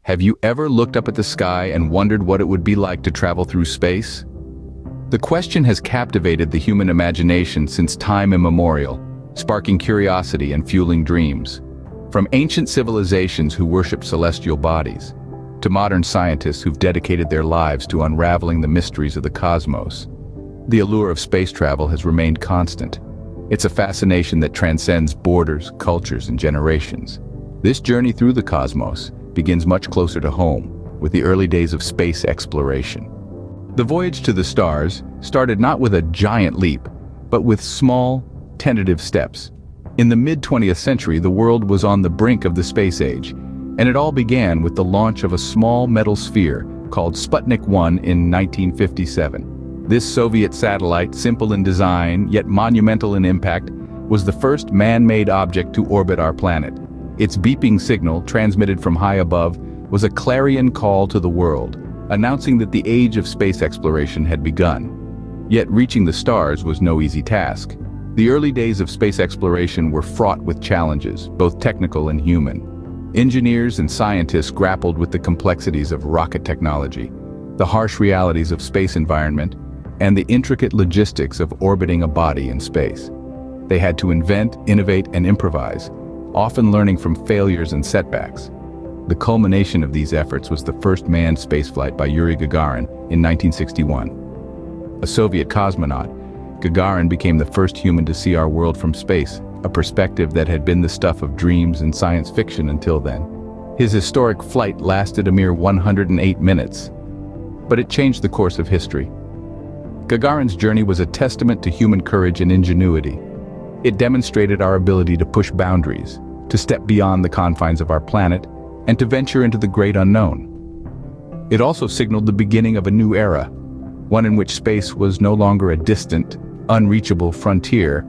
Have you ever looked up at the sky and wondered what it would be like to travel through space? The question has captivated the human imagination since time immemorial, sparking curiosity and fueling dreams. From ancient civilizations who worship celestial bodies, to modern scientists who've dedicated their lives to unraveling the mysteries of the cosmos, the allure of space travel has remained constant. It's a fascination that transcends borders, cultures, and generations. This journey through the cosmos begins much closer to home, with the early days of space exploration. The voyage to the stars started not with a giant leap, but with small, tentative steps. In the mid-20th century, the world was on the brink of the space age, and it all began with the launch of a small metal sphere called Sputnik 1 in 1957. This Soviet satellite, simple in design, yet monumental in impact, was the first man-made object to orbit our planet. Its beeping signal, transmitted from high above, was a clarion call to the world, announcing that the age of space exploration had begun. Yet reaching the stars was no easy task. The early days of space exploration were fraught with challenges, both technical and human. Engineers and scientists grappled with the complexities of rocket technology, the harsh realities of space environment, and the intricate logistics of orbiting a body in space. They had to invent, innovate, and improvise, often learning from failures and setbacks. The culmination of these efforts was the first manned spaceflight by Yuri Gagarin in 1961. A Soviet cosmonaut, Gagarin became the first human to see our world from space, a perspective that had been the stuff of dreams and science fiction until then. His historic flight lasted a mere 108 minutes, but it changed the course of history. Gagarin's journey was a testament to human courage and ingenuity. It demonstrated our ability to push boundaries, to step beyond the confines of our planet, and to venture into the great unknown. It also signaled the beginning of a new era, one in which space was no longer a distant, unreachable frontier,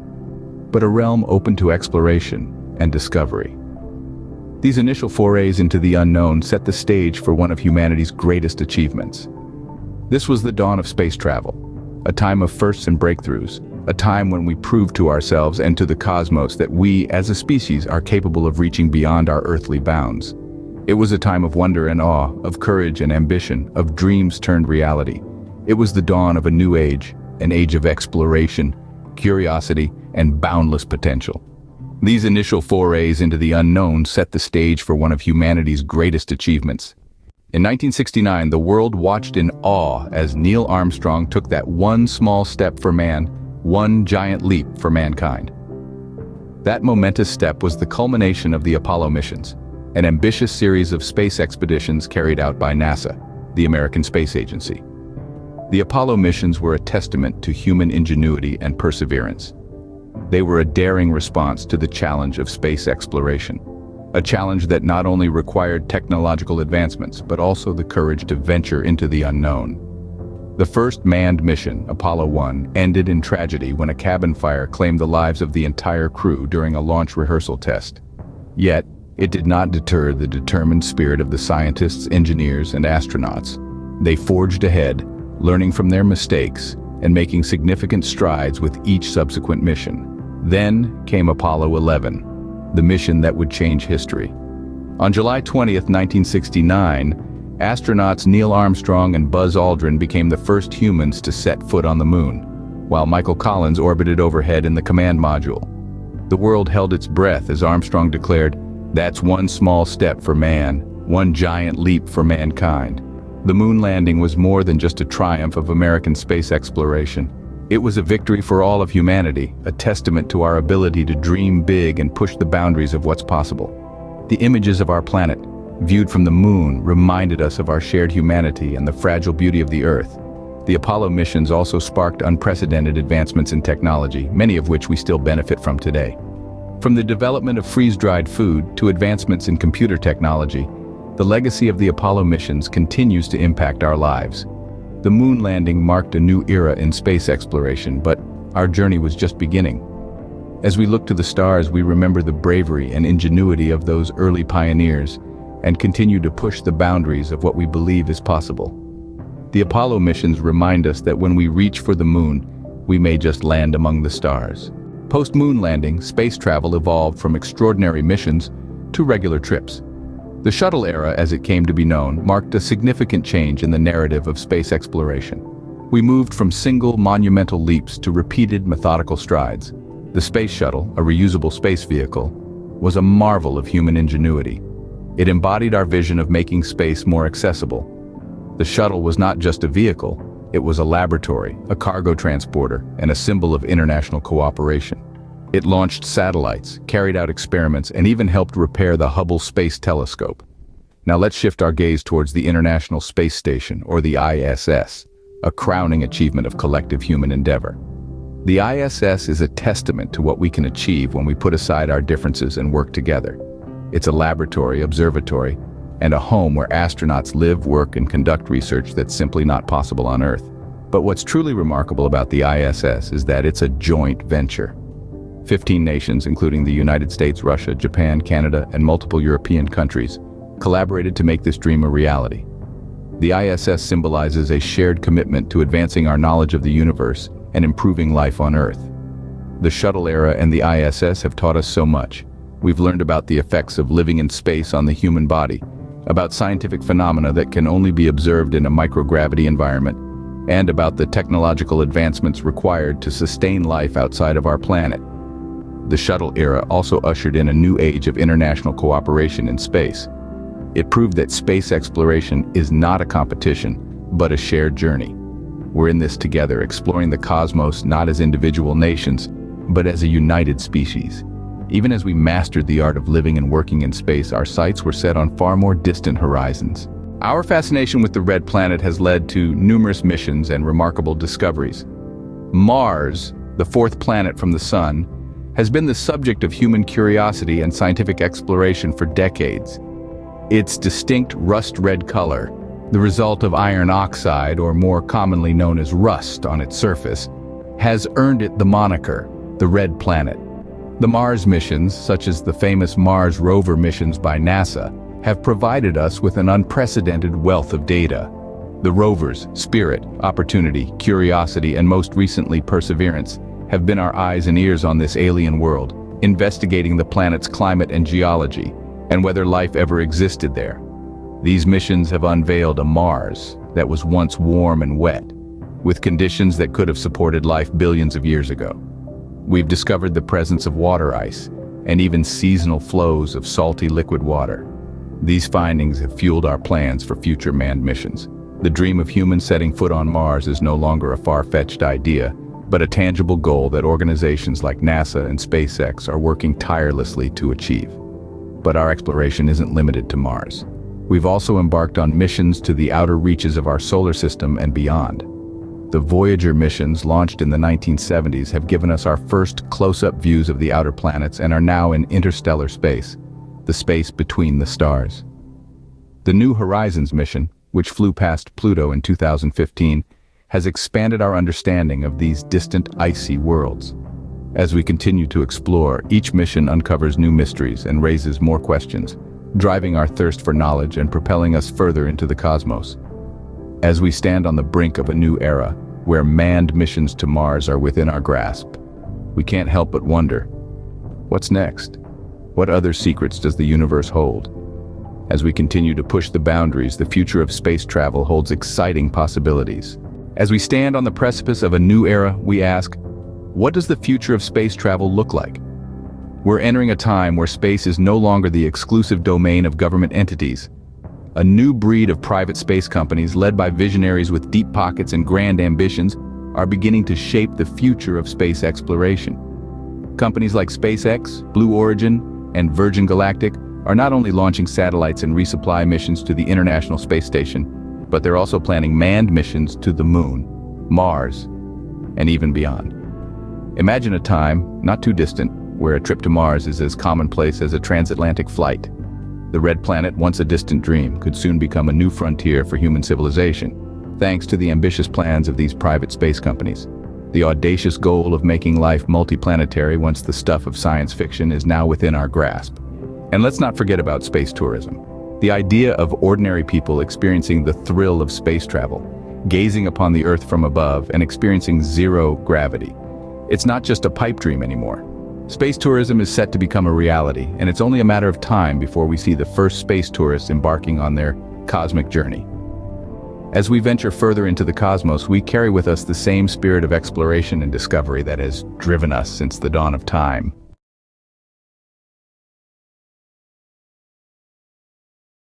but a realm open to exploration and discovery. These initial forays into the unknown set the stage for one of humanity's greatest achievements. This was the dawn of space travel, a time of firsts and breakthroughs, a time when we proved to ourselves and to the cosmos that we, as a species, are capable of reaching beyond our earthly bounds. It was a time of wonder and awe, of courage and ambition, of dreams turned reality. It was the dawn of a new age, an age of exploration, curiosity, and boundless potential. These initial forays into the unknown set the stage for one of humanity's greatest achievements. In 1969, the world watched in awe as Neil Armstrong took that one small step for man, one giant leap for mankind. That momentous step was the culmination of the Apollo missions, an ambitious series of space expeditions carried out by NASA, the American Space Agency. The Apollo missions were a testament to human ingenuity and perseverance. They were a daring response to the challenge of space exploration, a challenge that not only required technological advancements, but also the courage to venture into the unknown. The first manned mission, Apollo 1, ended in tragedy when a cabin fire claimed the lives of the entire crew during a launch rehearsal test. Yet, it did not deter the determined spirit of the scientists, engineers, and astronauts. They forged ahead, learning from their mistakes and making significant strides with each subsequent mission. Then came Apollo 11, the mission that would change history. On July 20th, 1969, astronauts Neil Armstrong and Buzz Aldrin became the first humans to set foot on the moon, while Michael Collins orbited overhead in the command module. The world held its breath as Armstrong declared, "That's one small step for man, one giant leap for mankind." The moon landing was more than just a triumph of American space exploration. It was a victory for all of humanity, a testament to our ability to dream big and push the boundaries of what's possible. The images of our planet, viewed from the moon, reminded us of our shared humanity and the fragile beauty of the Earth. The Apollo missions also sparked unprecedented advancements in technology, many of which we still benefit from today. From the development of freeze-dried food to advancements in computer technology, the legacy of the Apollo missions continues to impact our lives. The moon landing marked a new era in space exploration, but our journey was just beginning. As we look to the stars, we remember the bravery and ingenuity of those early pioneers and continue to push the boundaries of what we believe is possible. The Apollo missions remind us that when we reach for the moon, we may just land among the stars. Post-moon landing, space travel evolved from extraordinary missions to regular trips. The shuttle era, as it came to be known, marked a significant change in the narrative of space exploration. We moved from single, monumental leaps to repeated, methodical strides. The space shuttle, a reusable space vehicle, was a marvel of human ingenuity. It embodied our vision of making space more accessible. The shuttle was not just a vehicle, it was a laboratory, a cargo transporter, and a symbol of international cooperation. It launched satellites, carried out experiments, and even helped repair the Hubble Space Telescope. Now let's shift our gaze towards the International Space Station, or the ISS, a crowning achievement of collective human endeavor. The ISS is a testament to what we can achieve when we put aside our differences and work together. It's a laboratory, observatory, and a home where astronauts live, work, and conduct research that's simply not possible on Earth. But what's truly remarkable about the ISS is that it's a joint venture. 15 nations, including the United States, Russia, Japan, Canada, and multiple European countries, collaborated to make this dream a reality. The ISS symbolizes a shared commitment to advancing our knowledge of the universe and improving life on Earth. The shuttle era and the ISS have taught us so much. We've learned about the effects of living in space on the human body, about scientific phenomena that can only be observed in a microgravity environment, and about the technological advancements required to sustain life outside of our planet. The shuttle era also ushered in a new age of international cooperation in space. It proved that space exploration is not a competition, but a shared journey. We're in this together, exploring the cosmos not as individual nations, but as a united species. Even as we mastered the art of living and working in space, our sights were set on far more distant horizons. Our fascination with the Red Planet has led to numerous missions and remarkable discoveries. Mars, the fourth planet from the Sun, has been the subject of human curiosity and scientific exploration for decades. Its distinct rust-red color, the result of iron oxide, or more commonly known as rust on its surface, has earned it the moniker, the Red Planet. The Mars missions, such as the famous Mars rover missions by NASA, have provided us with an unprecedented wealth of data. The rovers, Spirit, Opportunity, Curiosity, and most recently Perseverance, have been our eyes and ears on this alien world, investigating the planet's climate and geology, and whether life ever existed there. These missions have unveiled a Mars that was once warm and wet, with conditions that could have supported life billions of years ago. We've discovered the presence of water ice, and even seasonal flows of salty liquid water. These findings have fueled our plans for future manned missions. The dream of humans setting foot on Mars is no longer a far-fetched idea, but a tangible goal that organizations like NASA and SpaceX are working tirelessly to achieve. But our exploration isn't limited to Mars. We've also embarked on missions to the outer reaches of our solar system and beyond. The Voyager missions, launched in the 1970s, have given us our first close-up views of the outer planets and are now in interstellar space, the space between the stars. The New Horizons mission, which flew past Pluto in 2015, has expanded our understanding of these distant, icy worlds. As we continue to explore, each mission uncovers new mysteries and raises more questions, driving our thirst for knowledge and propelling us further into the cosmos. As we stand on the brink of a new era, where manned missions to Mars are within our grasp, we can't help but wonder, what's next? What other secrets does the universe hold? As we continue to push the boundaries, the future of space travel holds exciting possibilities. As we stand on the precipice of a new era, we ask, what does the future of space travel look like? We're entering a time where space is no longer the exclusive domain of government entities. A new breed of private space companies, led by visionaries with deep pockets and grand ambitions, are beginning to shape the future of space exploration. Companies like SpaceX, Blue Origin, and Virgin Galactic are not only launching satellites and resupply missions to the International Space Station, but they're also planning manned missions to the Moon, Mars, and even beyond. Imagine a time, not too distant, where a trip to Mars is as commonplace as a transatlantic flight. The Red Planet, once a distant dream, could soon become a new frontier for human civilization, thanks to the ambitious plans of these private space companies. The audacious goal of making life multiplanetary once the stuff of science fiction is now within our grasp. And let's not forget about space tourism. The idea of ordinary people experiencing the thrill of space travel, gazing upon the Earth from above and experiencing zero gravity. It's not just a pipe dream anymore. Space tourism is set to become a reality, and it's only a matter of time before we see the first space tourists embarking on their cosmic journey. As we venture further into the cosmos, we carry with us the same spirit of exploration and discovery that has driven us since the dawn of time.